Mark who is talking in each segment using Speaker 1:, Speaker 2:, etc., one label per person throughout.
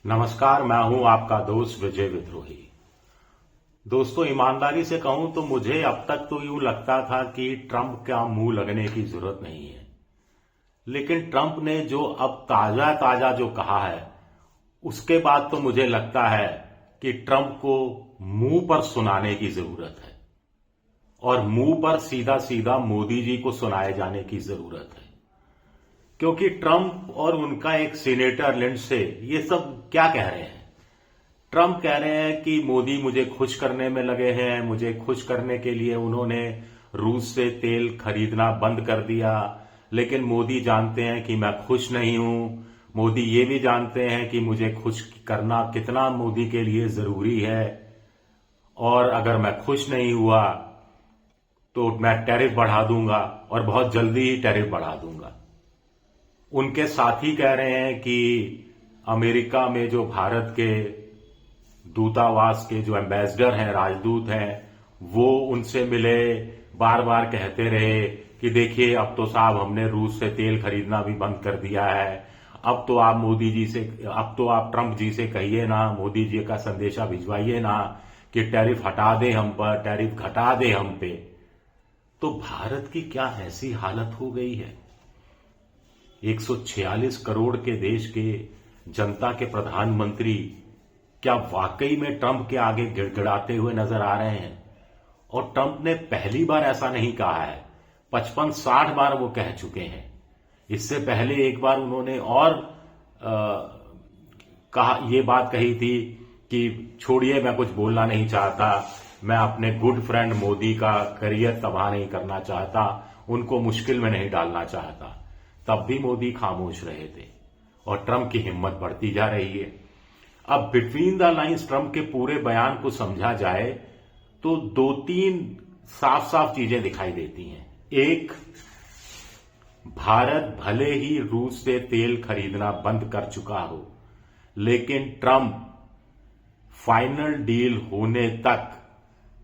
Speaker 1: नमस्कार, मैं हूं आपका दोस्त विजय विद्रोही। दोस्तों, ईमानदारी से कहूं तो मुझे अब तक तो यूं लगता था कि ट्रंप का मुंह लगने की जरूरत नहीं है। लेकिन ट्रंप ने जो अब ताजा ताजा जो कहा है, उसके बाद तो मुझे लगता है कि ट्रंप को मुंह पर सुनाने की जरूरत है और मुंह पर सीधा सीधा मोदी जी को सुनाए जाने की जरूरत है। क्योंकि ट्रंप और उनका एक सीनेटर लिंडसे ये सब क्या कह रहे हैं? ट्रंप कह रहे हैं कि मोदी मुझे खुश करने में लगे हैं, मुझे खुश करने के लिए उन्होंने रूस से तेल खरीदना बंद कर दिया। लेकिन मोदी जानते हैं कि मैं खुश नहीं हूं। मोदी ये भी जानते हैं कि मुझे खुश करना कितना मोदी के लिए जरूरी है, और अगर मैं खुश नहीं हुआ तो मैं टैरिफ बढ़ा दूंगा और बहुत जल्दी ही टैरिफ बढ़ा दूंगा। उनके साथी कह रहे हैं कि अमेरिका में जो भारत के दूतावास के जो एम्बेसडर हैं, राजदूत हैं, वो उनसे मिले, बार बार कहते रहे कि देखिए अब तो साहब हमने रूस से तेल खरीदना भी बंद कर दिया है। अब तो आप ट्रंप जी से कहिए ना, मोदी जी का संदेशा भिजवाइए ना कि टैरिफ हटा दे हम पर, टैरिफ घटा दे हम पे। तो भारत की क्या ऐसी हालत हो गई है? 146 करोड़ के देश के जनता के प्रधानमंत्री क्या वाकई में ट्रंप के आगे गिड़गिड़ाते हुए नजर आ रहे हैं? और ट्रंप ने पहली बार ऐसा नहीं कहा है, 55-60 बार वो कह चुके हैं। इससे पहले एक बार उन्होंने और ये बात कही थी कि छोड़िए, मैं कुछ बोलना नहीं चाहता, मैं अपने गुड फ्रेंड मोदी का करियर तबाह नहीं करना चाहता, उनको मुश्किल में नहीं डालना चाहता। तब भी मोदी खामोश रहे थे और ट्रंप की हिम्मत बढ़ती जा रही है। अब बिटवीन द लाइंस ट्रंप के पूरे बयान को समझा जाए तो 2-3 साफ साफ चीजें दिखाई देती हैं। एक, भारत भले ही रूस से तेल खरीदना बंद कर चुका हो, लेकिन ट्रंप फाइनल डील होने तक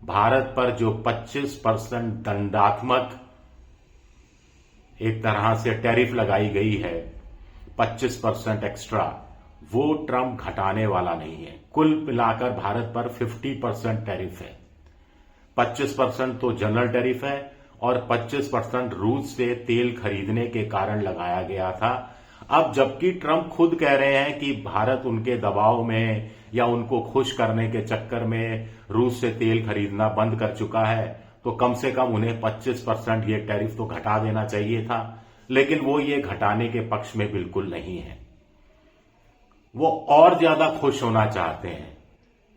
Speaker 1: भारत पर जो 25% दंडात्मक एक तरह से टैरिफ लगाई गई है, 25% एक्स्ट्रा, वो ट्रंप घटाने वाला नहीं है। कुल मिलाकर भारत पर 50% टैरिफ है। 25% तो जनरल टैरिफ है और 25% रूस से तेल खरीदने के कारण लगाया गया था। अब जबकि ट्रंप खुद कह रहे हैं कि भारत उनके दबाव में या उनको खुश करने के चक्कर में रूस से तेल खरीदना बंद कर चुका है, तो कम से कम उन्हें 25% ये टैरिफ तो घटा देना चाहिए था। लेकिन वो ये घटाने के पक्ष में बिल्कुल नहीं है। वो और ज्यादा खुश होना चाहते हैं,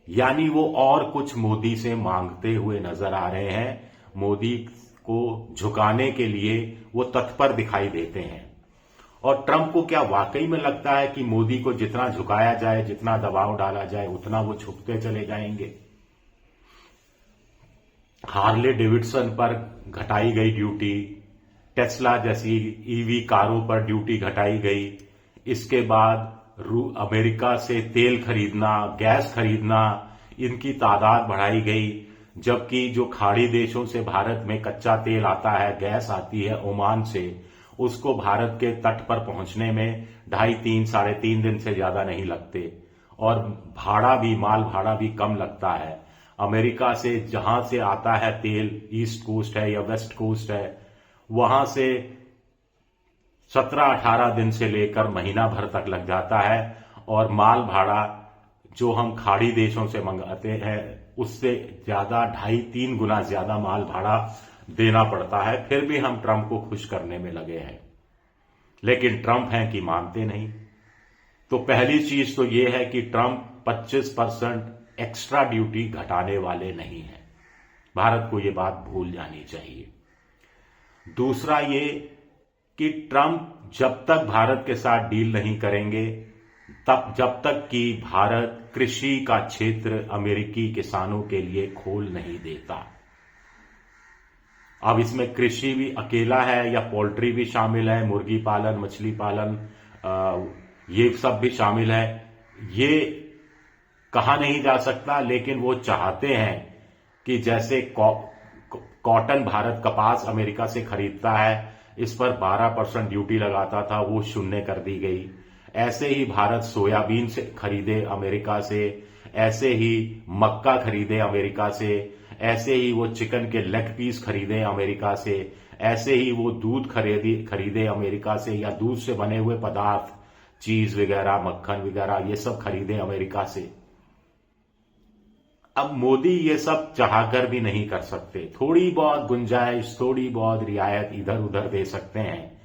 Speaker 1: यानी वो और कुछ मोदी से मांगते हुए नजर आ रहे हैं। मोदी को झुकाने के लिए वो तत्पर दिखाई देते हैं। और ट्रंप को क्या वाकई में लगता है कि मोदी को जितना झुकाया जाए, जितना दबाव डाला जाए, उतना वो झुकते चले जाएंगे? हार्ले डेविडसन पर घटाई गई ड्यूटी, टेस्ला जैसी ईवी कारों पर ड्यूटी घटाई गई। इसके बाद अमेरिका से तेल खरीदना, गैस खरीदना, इनकी तादाद बढ़ाई गई। जबकि जो खाड़ी देशों से भारत में कच्चा तेल आता है, गैस आती है ओमान से, उसको भारत के तट पर पहुंचने में 2.5, 3.5 दिन से ज्यादा नहीं लगते। और माल भाड़ा भी कम लगता है। अमेरिका से जहां से आता है तेल, ईस्ट कोस्ट है या वेस्ट कोस्ट है, वहां से 17-18 दिन से लेकर महीना भर तक लग जाता है। और माल भाड़ा जो हम खाड़ी देशों से मंगाते हैं, उससे ज्यादा 2.5-3 गुना ज्यादा माल भाड़ा देना पड़ता है। फिर भी हम ट्रंप को खुश करने में लगे हैं। लेकिन ट्रंप हैं कि मानते नहीं। तो पहली चीज तो यह है कि ट्रंप 25% एक्स्ट्रा ड्यूटी घटाने वाले नहीं है। भारत को यह बात भूल जानी चाहिए। दूसरा ये कि ट्रंप जब तक भारत के साथ डील नहीं करेंगे, जब तक कि भारत कृषि का क्षेत्र अमेरिकी किसानों के लिए खोल नहीं देता। अब इसमें कृषि भी अकेला है या पोल्ट्री भी शामिल है, मुर्गी पालन, मछली पालन, ये सब भी शामिल है। ये कहा नहीं जा सकता, लेकिन वो चाहते हैं कि जैसे कॉटन भारत कपास अमेरिका से खरीदता है, इस पर 12% ड्यूटी लगाता था, वो शून्य कर दी गई। ऐसे ही भारत सोयाबीन से खरीदे अमेरिका से, ऐसे ही मक्का खरीदे अमेरिका से, ऐसे ही वो चिकन के लेग पीस खरीदे अमेरिका से, ऐसे ही वो दूध खरीदे अमेरिका से, या दूध से बने हुए पदार्थ, चीज वगैरह, मक्खन वगैरह, ये सब खरीदे अमेरिका से। अब मोदी ये सब चाहकर भी नहीं कर सकते। थोड़ी बहुत गुंजाइश, थोड़ी बहुत रियायत इधर उधर दे सकते हैं,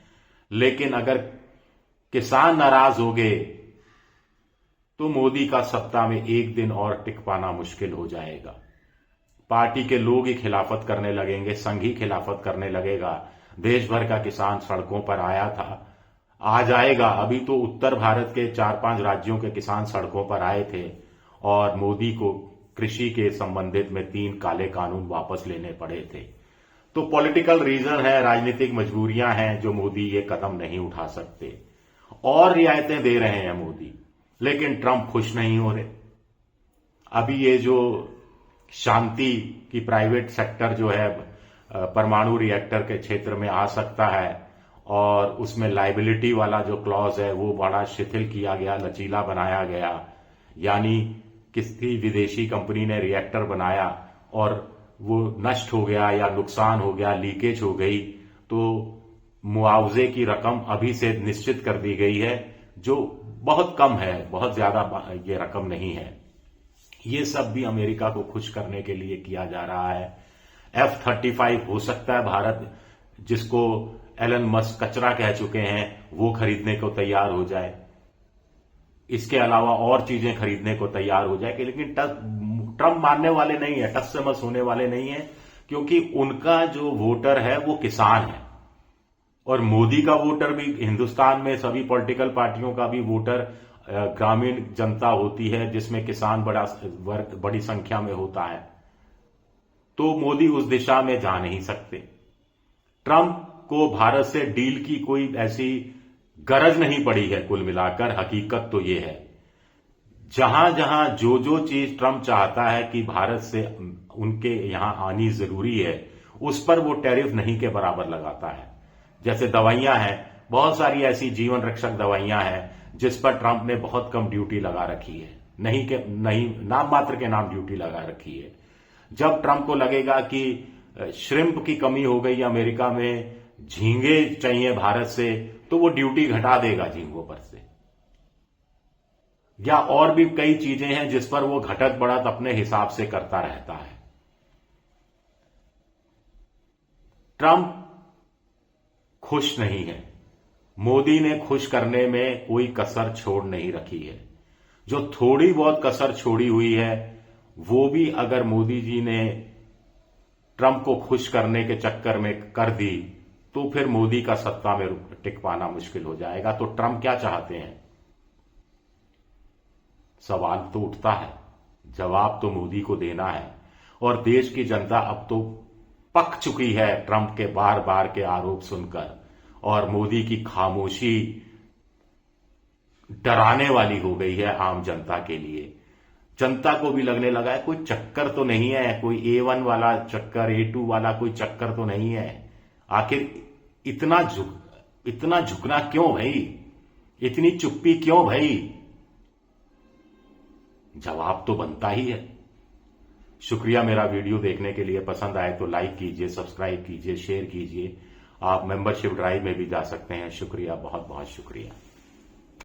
Speaker 1: लेकिन अगर किसान नाराज हो गए तो मोदी का सत्ता में एक दिन और टिक पाना मुश्किल हो जाएगा। पार्टी के लोग ही खिलाफत करने लगेंगे, संघ ही खिलाफत करने लगेगा। देश भर का किसान सड़कों पर आया था, आ जाएगा। अभी तो उत्तर भारत के 4-5 राज्यों के किसान सड़कों पर आए थे और मोदी को कृषि के संबंधित में 3 काले कानून वापस लेने पड़े थे। तो पॉलिटिकल रीजन है, राजनीतिक मजबूरियां हैं जो मोदी ये कदम नहीं उठा सकते। और रियायतें दे रहे हैं मोदी, लेकिन ट्रंप खुश नहीं हो रहे। अभी ये जो शांति की प्राइवेट सेक्टर जो है परमाणु रिएक्टर के क्षेत्र में आ सकता है, और उसमें लाइबिलिटी वाला जो क्लॉज है वो बड़ा शिथिल किया गया, लचीला बनाया गया। यानी किसी विदेशी कंपनी ने रिएक्टर बनाया और वो नष्ट हो गया या नुकसान हो गया, लीकेज हो गई, तो मुआवजे की रकम अभी से निश्चित कर दी गई है, जो बहुत कम है, बहुत ज्यादा ये रकम नहीं है। ये सब भी अमेरिका को खुश करने के लिए किया जा रहा है। F-35 हो सकता है भारत, जिसको एलन मस्क कचरा कह चुके हैं, वो खरीदने को तैयार हो जाए। इसके अलावा और चीजें खरीदने को तैयार हो जाए, लेकिन ट्रंप मानने वाले नहीं है, टस से मस होने वाले नहीं है, क्योंकि उनका जो वोटर है वो किसान है। और मोदी का वोटर भी, हिंदुस्तान में सभी पॉलिटिकल पार्टियों का भी वोटर ग्रामीण जनता होती है, जिसमें किसान बड़ी संख्या में होता है। तो मोदी उस दिशा में जा नहीं सकते। ट्रंप को भारत से डील की कोई ऐसी गरज नहीं पड़ी है। कुल मिलाकर हकीकत तो ये है, जहां जहां जो चीज ट्रंप चाहता है कि भारत से उनके यहां आनी जरूरी है, उस पर वो टैरिफ नहीं के बराबर लगाता है। जैसे दवाइयां हैं, बहुत सारी ऐसी जीवन रक्षक दवाइयां हैं जिस पर ट्रंप ने बहुत कम ड्यूटी लगा रखी है, नहीं नाम मात्र के नाम ड्यूटी लगा रखी है। जब ट्रंप को लगेगा कि श्रिम्प की कमी हो गई अमेरिका में, झींगे चाहिए भारत से, तो वो ड्यूटी घटा देगा झींगों पर से। या और भी कई चीजें हैं जिस पर वो घटत बढ़त अपने हिसाब से करता रहता है। ट्रंप खुश नहीं है। मोदी ने खुश करने में कोई कसर छोड़ नहीं रखी है। जो थोड़ी बहुत कसर छोड़ी हुई है, वो भी अगर मोदी जी ने ट्रंप को खुश करने के चक्कर में कर दी, तो फिर मोदी का सत्ता में टिक पाना मुश्किल हो जाएगा। तो ट्रंप क्या चाहते हैं? सवाल तो उठता है, जवाब तो मोदी को देना है। और देश की जनता अब तो पक चुकी है ट्रंप के बार बार के आरोप सुनकर, और मोदी की खामोशी डराने वाली हो गई है आम जनता के लिए। जनता को भी लगने लगा है कोई चक्कर तो नहीं है, कोई A1 वाला चक्कर, A2 वाला कोई चक्कर तो नहीं है। आखिर इतना झुकना क्यों भाई? इतनी चुप्पी क्यों भाई? जवाब तो बनता ही है। शुक्रिया मेरा वीडियो देखने के लिए। पसंद आए तो लाइक कीजिए, सब्सक्राइब कीजिए, शेयर कीजिए। आप मेंबरशिप ड्राइव में भी जा सकते हैं। शुक्रिया, बहुत बहुत शुक्रिया।